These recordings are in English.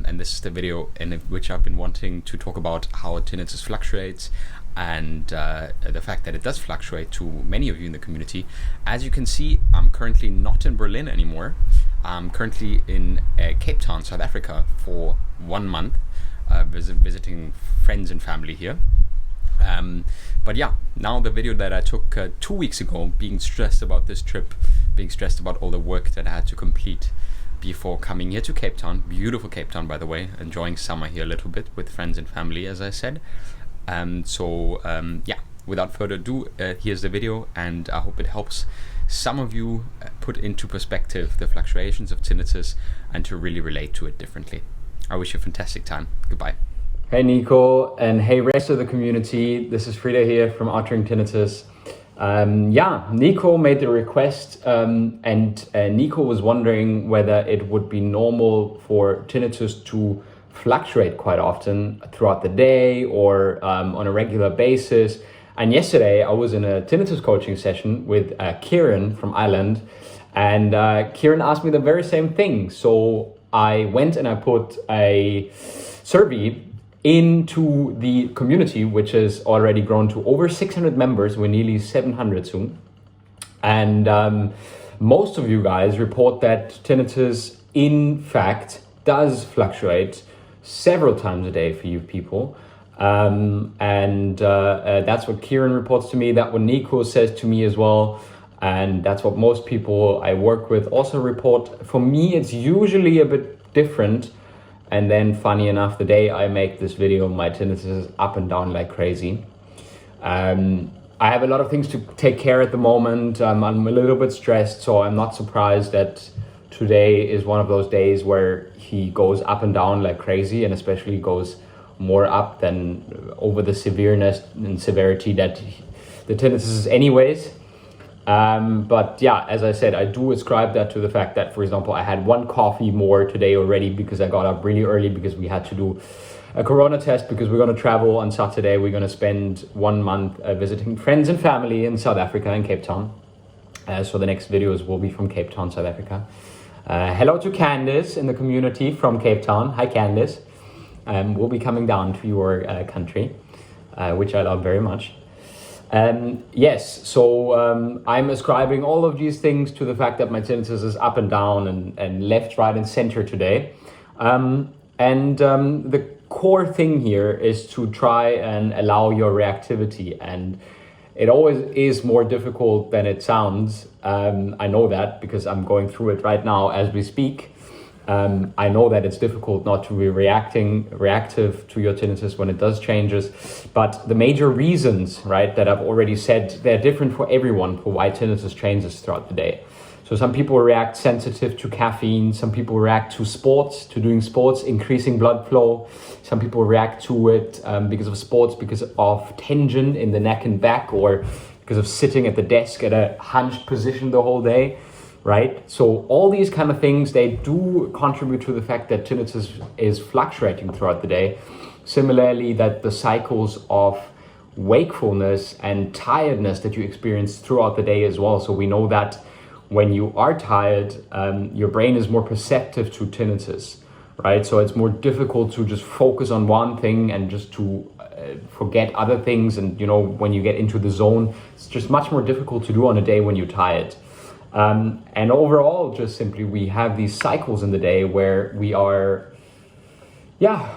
and this is the video in which I've been wanting to talk about how tinnitus fluctuates and the fact that it does fluctuate to many of you in the community. As you can see, I'm currently not in Berlin anymore. I'm currently in Cape Town, South Africa for 1 month, visiting friends and family here. But yeah, now the video that I took 2 weeks ago, being stressed about this trip, being stressed about all the work that I had to complete before coming here to Cape Town. Beautiful Cape Town, by the way, enjoying summer here a little bit with friends and family, as I said. Yeah, without further ado, here's the video, and I hope it helps some of you put into perspective the fluctuations of tinnitus and to really relate to it differently. I wish you a fantastic time. Goodbye. Hey Nico, and hey rest of the community. This is Frida here from Uttering Tinnitus. Yeah, Nico made the request, and Nico was wondering whether it would be normal for tinnitus to fluctuate quite often throughout the day or on a regular basis. And yesterday I was in a tinnitus coaching session with Kieran from Ireland, and Kieran asked me the very same thing. So I went and I put a survey into the community, which has already grown to over 600 members. We're nearly 700 soon. And most of you guys report that tinnitus, in fact, does fluctuate several times a day for you people. That's what Kieran reports to me, that's what Nico says to me as well. And that's what most people I work with also report. For me, it's usually a bit different. And then, funny enough, the day I make this video, my tinnitus is up and down like crazy. I have a lot of things to take care at the moment. I'm a little bit stressed, so I'm not surprised that today is one of those days where he goes up and down like crazy, and especially goes more up than over the severeness and severity that the tinnitus is anyways. But yeah, as I said, I do ascribe that to the fact that, for example, I had 1 coffee more today already because I got up really early because we had to do a corona test, because we're going to travel on Saturday. We're going to spend 1 month visiting friends and family in South Africa, in Cape Town. So the next videos will be from Cape Town, South Africa. Hello to Candice in the community from Cape Town. Hi, Candice. We'll be coming down to your country, which I love very much. Yes, so I'm ascribing all of these things to the fact that my tinnitus is up and down and left, right, and center today. The core thing here is to try and allow your reactivity, and it always is more difficult than it sounds. I know that because I'm going through it right now as we speak. I know that it's difficult not to be reactive to your tinnitus when it does changes, but the major reasons, right, that I've already said, they're different for everyone for why tinnitus changes throughout the day. So some people react sensitive to caffeine, some people react to sports, to doing sports, increasing blood flow. Some people react to it because of sports, because of tension in the neck and back, or because of sitting at the desk at a hunched position the whole day. Right? So all these kind of things, they do contribute to the fact that tinnitus is fluctuating throughout the day. Similarly, that the cycles of wakefulness and tiredness that you experience throughout the day as well. So we know that when you are tired, your brain is more perceptive to tinnitus, right? So it's more difficult to just focus on one thing and just to forget other things. And, you know, when you get into the zone, it's just much more difficult to do on a day when you're tired. And overall, just simply, we have these cycles in the day where we are,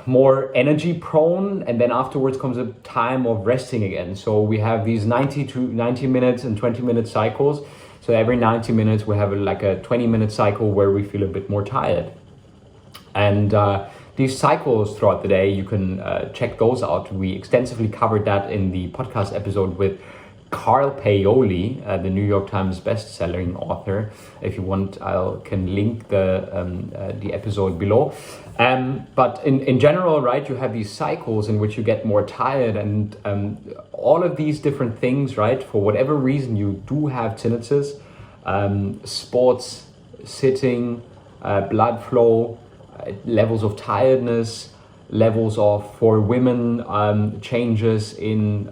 more energy prone, and then afterwards comes a time of resting again. So we have these 90 minutes and 20-minute cycles. So every 90 minutes, we have like a 20-minute cycle where we feel a bit more tired. And these cycles throughout the day, you can check those out. We extensively covered that in the podcast episode with Carl Paoli, the New York Times best-selling author. If you want, I can link the episode below. But in general, right, you have these cycles in which you get more tired, and all of these different things, right, for whatever reason you do have tinnitus, sports, sitting, blood flow, levels of tiredness, levels of, for women, changes in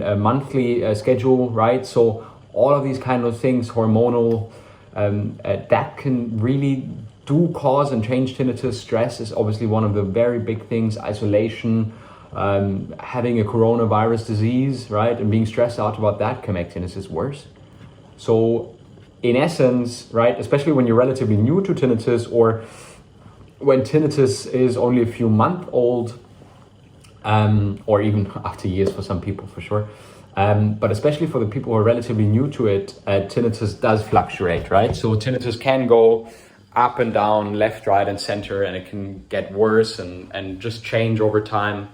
a monthly schedule, right? So all of these kind of things, hormonal, that can really do cause and change tinnitus. Stress is obviously one of the very big things. Isolation, having a coronavirus disease, right, and being stressed out about that can make tinnitus worse. So in essence, right, especially when you're relatively new to tinnitus, or when tinnitus is only a few months old, or even after years for some people, for sure. But especially for the people who are relatively new to it, tinnitus does fluctuate, right? So tinnitus can go up and down, left, right, and center, and it can get worse and just change over time.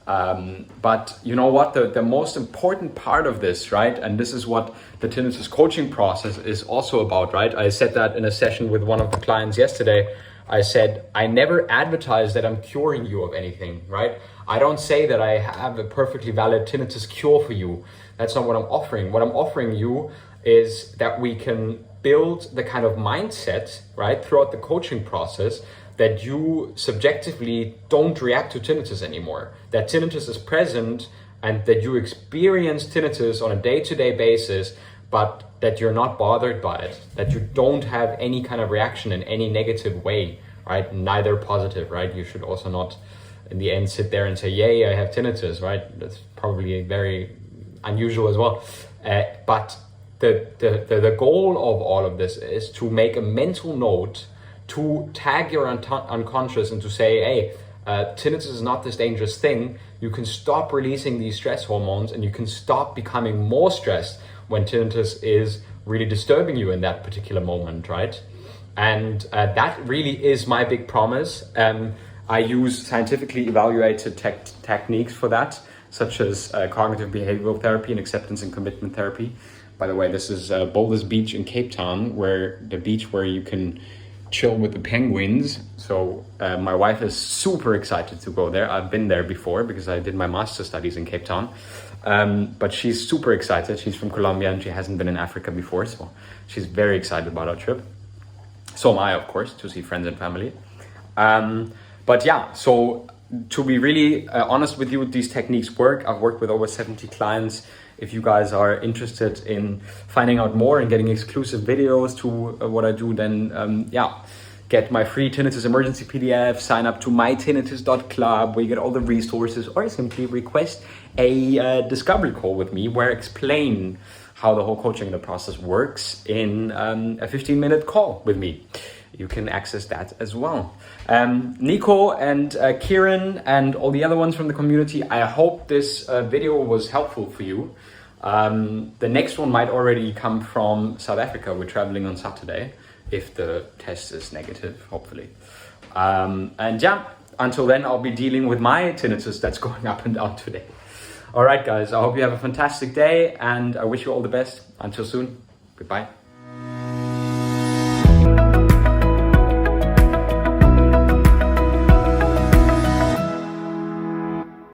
But you know what? The most important part of this, right? And this is what the tinnitus coaching process is also about, right? I said that in a session with one of the clients yesterday. I said, I never advertise that I'm curing you of anything, right? I don't say that I have a perfectly valid tinnitus cure for you. That's not what I'm offering. What I'm offering you is that we can build the kind of mindset, right, throughout the coaching process, that you subjectively don't react to tinnitus anymore, that tinnitus is present and that you experience tinnitus on a day-to-day basis, but that you're not bothered by it, that you don't have any kind of reaction in any negative way, right? Neither positive, right? You should also not, in the end, sit there and say, yay, I have tinnitus, right? That's probably very unusual as well. But the goal of all of this is to make a mental note, to tag your unconscious and to say, hey, tinnitus is not this dangerous thing. You can stop releasing these stress hormones and you can stop becoming more stressed when tinnitus is really disturbing you in that particular moment, right? And that really is my big promise. I use scientifically evaluated techniques for that, such as cognitive behavioral therapy and acceptance and commitment therapy. By the way, this is Boulders Beach in Cape Town, where the beach where you can chill with the penguins. So my wife is super excited to go there. I've been there before because I did my master's studies in Cape Town. But she's super excited. She's from Colombia and she hasn't been in Africa before. So she's very excited about our trip. So am I, of course, to see friends and family. But yeah, so to be really honest with you, these techniques work. I've worked with over 70 clients. If you guys are interested in finding out more and getting exclusive videos to what I do, then get my free tinnitus emergency PDF, sign up to mytinnitus.club where you get all the resources, or simply request a discovery call with me where I explain how the whole coaching the process works in a 15-minute call with me. You can access that as well. Nico and Kieran and all the other ones from the community, I hope this video was helpful for you. The next one might already come from South Africa. We're traveling on Saturday, if the test is negative, hopefully. And yeah, until then, I'll be dealing with my tinnitus that's going up and down today. All right, guys, I hope you have a fantastic day and I wish you all the best. Until soon, goodbye.